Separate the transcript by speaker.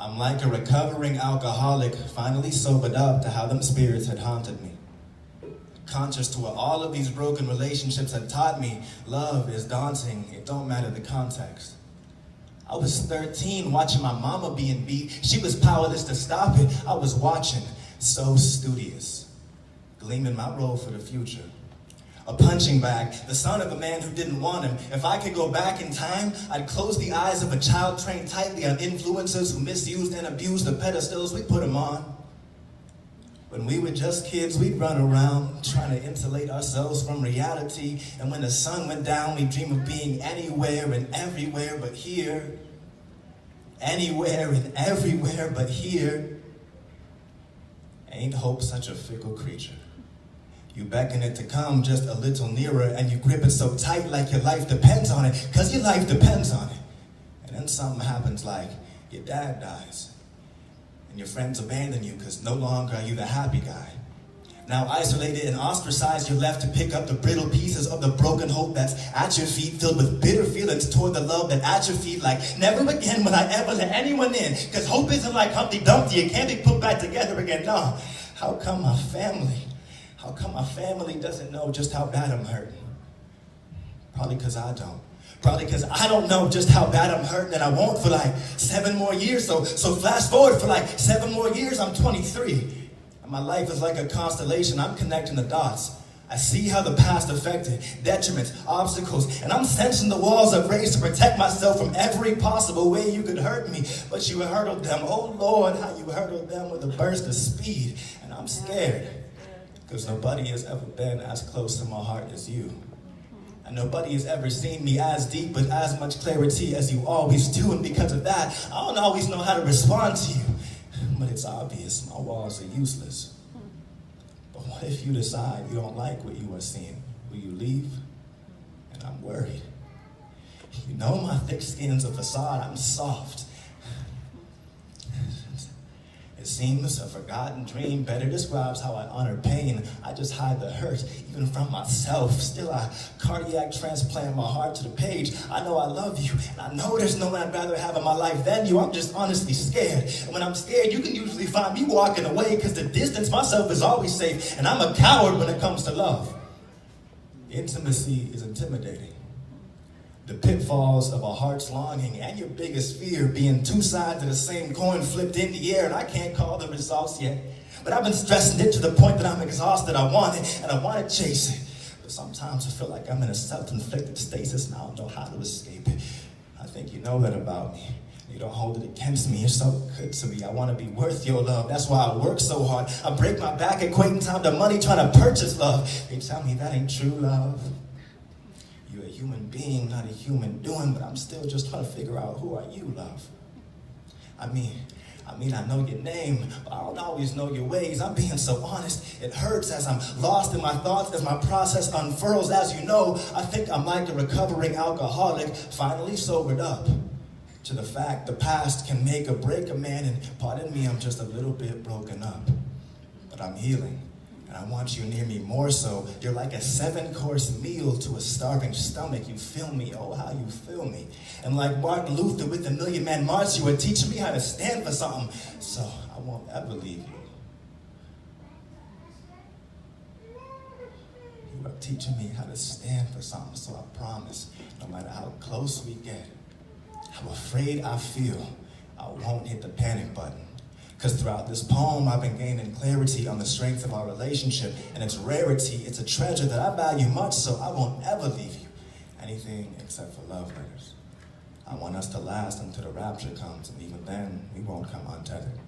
Speaker 1: I'm like a recovering alcoholic, finally sobered up to how them spirits had haunted me. Conscious to what all of these broken relationships had taught me, love is daunting, it don't matter the context. I was 13 watching my mama being beat. She was powerless to stop it. I was watching, so studious, gleaming my role for the future. A punching bag, the son of a man who didn't want him. If I could go back in time, I'd close the eyes of a child trained tightly on influencers who misused and abused the pedestals we put them on. When we were just kids, we'd run around trying to insulate ourselves from reality. And when the sun went down, we'd dream of being anywhere and everywhere but here. Anywhere and everywhere but here. Ain't hope such a fickle creature? You beckon it to come just a little nearer, and you grip it so tight like your life depends on it, 'cause your life depends on it. And then something happens, like your dad dies, and your friends abandon you because no longer are you the happy guy. Now isolated and ostracized, you're left to pick up the brittle pieces of the broken hope that's at your feet, filled with bitter feelings toward the love that atrophied, like never again will I ever let anyone in, because hope isn't like Humpty Dumpty, it can't be put back together again. No, how come my family doesn't know just how bad I'm hurting? Probably because I don't. Probably because I don't know just how bad I'm hurting, and I won't for like 7 more years. So flash forward for like 7 more years, I'm 23. And my life is like a constellation, I'm connecting the dots. I see how the past affected, detriments, obstacles, and I'm sensing the walls I've raised to protect myself from every possible way you could hurt me. But you hurdled them, oh Lord, how you hurdled them with a burst of speed. And I'm scared, because nobody has ever been as close to my heart as you. And nobody has ever seen me as deep with as much clarity as you always do. And because of that, I don't always know how to respond to you. But it's obvious, my walls are useless. But what if you decide you don't like what you are seeing? Will you leave? And I'm worried. You know my thick skin's a facade, I'm soft. It seems a forgotten dream better describes how I honor pain. I just hide the hurt, even from myself. Still, I cardiac transplant my heart to the page. I know I love you, and I know there's no one I'd rather have in my life than you. I'm just honestly scared. And when I'm scared, you can usually find me walking away, because the distance myself is always safe, and I'm a coward when it comes to love. Intimacy is intimidating. The pitfalls of a heart's longing and your biggest fear being two sides of the same coin flipped in the air, and I can't call the results yet. But I've been stressing it to the point that I'm exhausted. I want it, and I want to chase it. But sometimes I feel like I'm in a self-inflicted stasis, and I don't know how to escape it. I think you know that about me. You don't hold it against me. You're so good to me. I want to be worth your love. That's why I work so hard. I break my back equating time to money, trying to purchase love. They tell me that ain't true love. You're a human being, not a human doing, but I'm still just trying to figure out, who are you, love? I mean, I know your name, but I don't always know your ways. I'm being so honest. It hurts as I'm lost in my thoughts, as my process unfurls. As you know, I think I'm like a recovering alcoholic, finally sobered up to the fact the past can make or break a man, and pardon me, I'm just a little bit broken up. But I'm healing. And I want you near me more so. You're like a 7-course meal to a starving stomach. You feel me, oh how you feel me. And like Martin Luther with the Million Man March, you are teaching me how to stand for something. So I won't ever leave you. You are teaching me how to stand for something. So I promise, no matter how close we get, how afraid I feel, I won't hit the panic button. Because throughout this poem, I've been gaining clarity on the strength of our relationship and its rarity. It's a treasure that I value much, so I won't ever leave you. Anything except for love letters. I want us to last until the rapture comes, and even then, we won't come untethered.